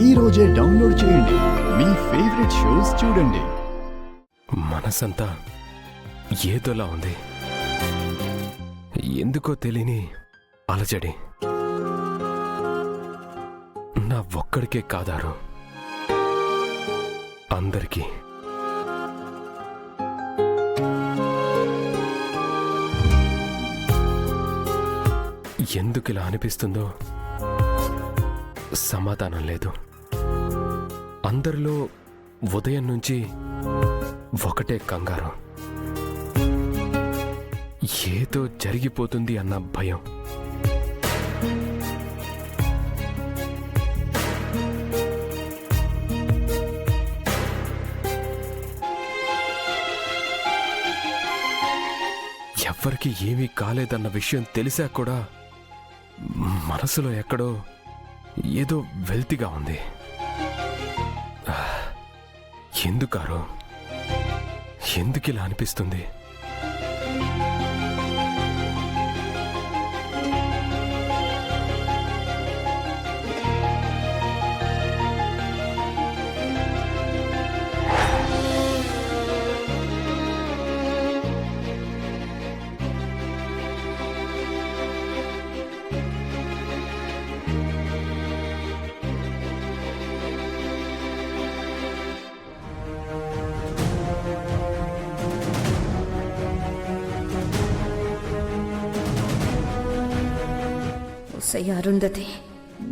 ఈ రోజే డౌన్లోడ్ చేయండి. మీ ఫేవరెట్ షోస్ చూడండి. మనసంతా ఏదోలా ఉంది. ఎందుకో తెలియని అలజడి. నా ఒక్కడికే కాదారు, అందరికీ. ఎందుకు ఇలా అనిపిస్తుందో సమాధానం లేదు. అందరిలో ఉదయం నుంచి ఒకటే కంగారు. ఏదో జరిగిపోతుంది అన్న భయం. ఎవ్వరికి ఏమీ కాలేదన్న విషయం తెలిసా కూడా మనసులో ఎక్కడో ఏదో వెల్తిగా ఉంది. ఎందుకారో, ఎందుకిలా అనిపిస్తుంది? అరుంధతి,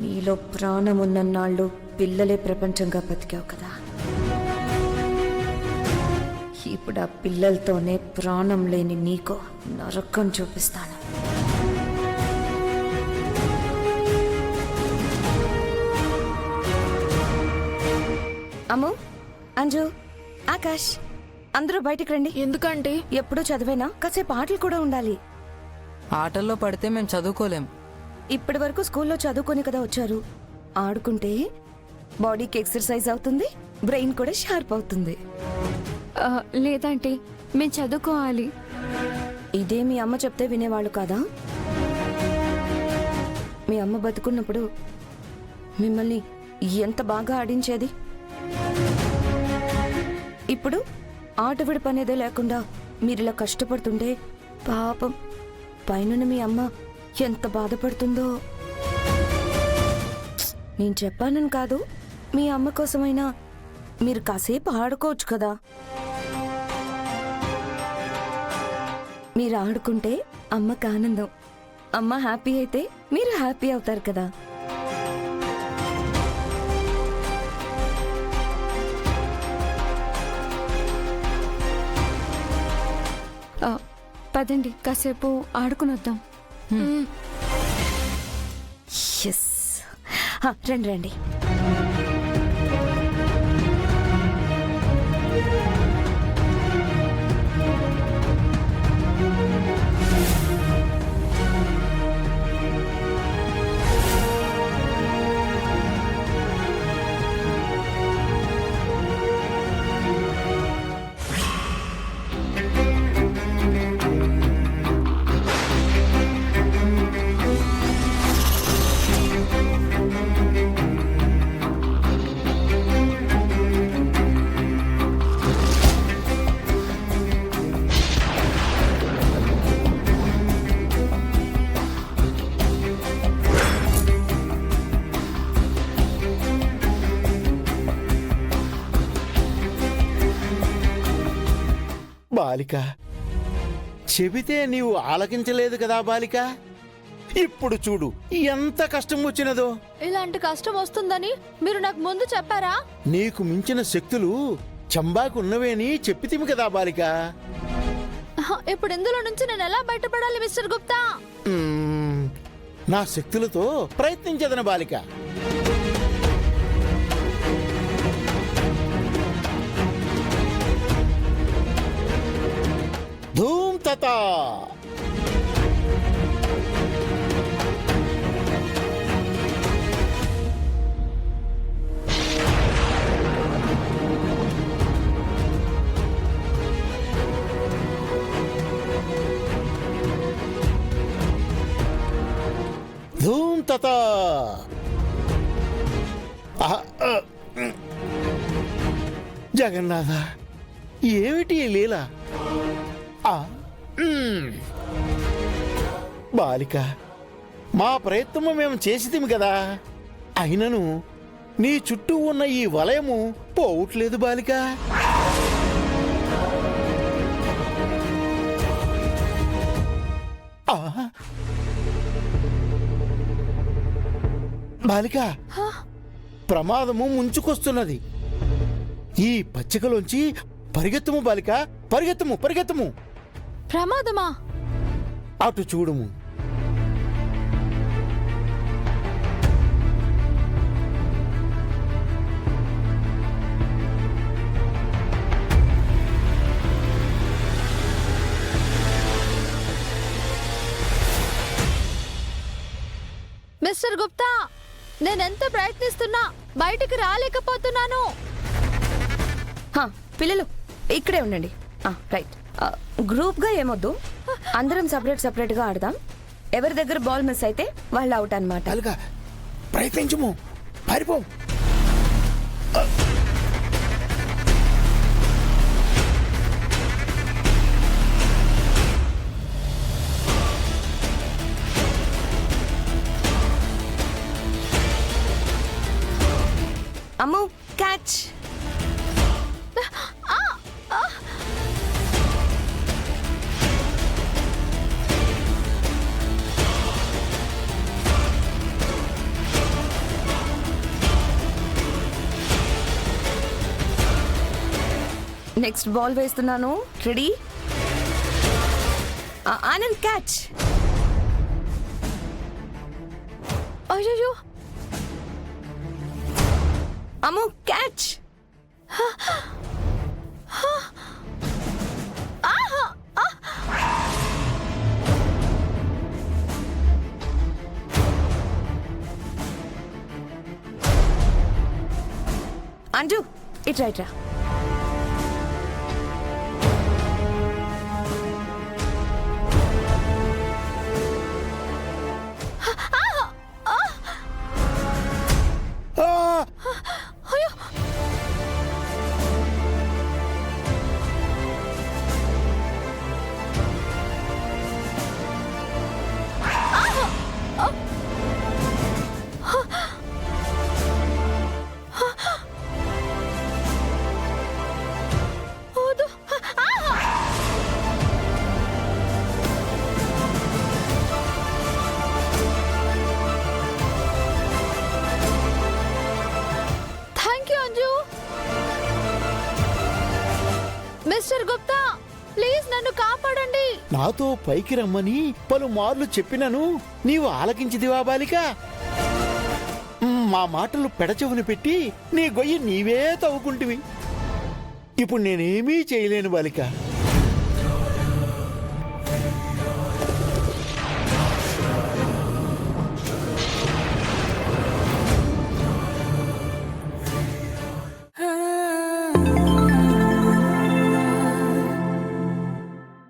నీలో ప్రాణమున్నన్నాళ్ళు పిల్లలే ప్రపంచంగా బతికావు కదా. ఇప్పుడు ఆ పిల్లలతోనే ప్రాణం లేని నీకు నరకం చూపిస్తాను. అమ్ము, అంజు, ఆకాష్, అందరూ బయటికి రండి. ఎందుకంటే ఎప్పుడూ చదివేనా? కాసేపు ఆటలు కూడా ఉండాలి. ఆటల్లో పడితే మేము చదువుకోలేం. ఇప్పటి వరకు స్కూల్లో చదువుకొని కదా వచ్చారు. ఆడుకుంటే బాడీకి ఎక్సర్సైజ్ అవుతుంది, బ్రెయిన్ కూడా షార్ప్ అవుతుంది. లేదంటే మేము చదువుకోవాలి. ఇదే మీ అమ్మ చెప్తే వినేవాళ్ళు కాదా? మీ అమ్మ బతుకున్నప్పుడు మిమ్మల్ని ఎంత బాగా ఆడించేది. ఇప్పుడు ఆట విడిపనేదే లేకుండా మీరిలా కష్టపడుతుంటే పాపం పైన మీ అమ్మ ఎంత బాధపడుతుందో. నేను చెప్పానని కాదు, మీ అమ్మ కోసమైనా మీరు కాసేపు ఆడుకోవచ్చు కదా. మీరు ఆడుకుంటే అమ్మకు ఆనందం, అమ్మ హ్యాపీ అయితే మీరు హ్యాపీ అవుతారు కదా. పదండి, కాసేపు ఆడుకుని వద్దాం. ఎస్, రండి రండి. బాలిక, చెబితే నీవు ఆలకించలేదు కదా బాలిక. ఇప్పుడు చూడు ఎంత కష్టం వచ్చినదో. ఇలాంటి కష్టం వస్తుందని మీరు నాకు ముందు చెప్పారా? నీకు మించిన శక్తులు చంబాకు ఉన్నవేని చెప్పితిమి కదా బాలిక. ఇప్పుడు ఇందులో నుంచి నేను ఎలా బయటపడాలి మిస్టర్ గుప్తా? నా శక్తులతో ప్రయత్నించదన బాలిక. ధూమ్ తత. ధూమ్ తత. జగన్నాథ, ఏమిటి ఈ లీల? ఆ, మ్మ్. బాలిక, మా ప్రయత్నము మేము చేసితిమి కదా, అయినను నీ చుట్టూ ఉన్న ఈ వలయము పోవట్లేదు బాలిక. ఆ, బాలిక, ప్రమాదము ముంచుకొస్తున్నది. ఈ పచ్చికలోంచి పరిగెత్తుము బాలిక, పరిగెత్తుము, పరిగెత్తుము. ప్రమాదమా? అటు చూడుము. మిస్టర్ గుప్తా, నేనెంత ప్రయత్నిస్తున్నా బయటికి రాలేకపోతున్నాను. హా, పిల్లలు ఇక్కడే ఉండండి. రైట్, గ్రూప్గా ఏమొద్దు, అందరం సపరేట్గా ఆడదాం. ఎవరి దగ్గర బాల్ మిస్ అయితే వాళ్ళు అవుట్ అన్నమాట. బాలిక, ప్రయత్నించుము, పారిపో. అమ్ము, క్యాచ్. నెక్స్ట్ బాల్ వేస్తున్నాను. రెడీ? ఆనంద్, క్యాచ్. అయ్యో, అమ్ము, క్యాచ్. అంజు, ఇట్రా ఇట్రా. ఆ, వద్దు. Thank you Anju. Mister Gupta, please నన్ను కాపాడండి. నాతో పైకి రమ్మని పలుమార్లు చెప్పినను నీవు ఆలకించిదివా బాలిక? మా మాటలు పెడచెవున పెట్టి నీ గొయ్యి నీవే తవ్వుకుంటివి. ఇప్పుడు నేనేమీ చేయలేను బాలిక.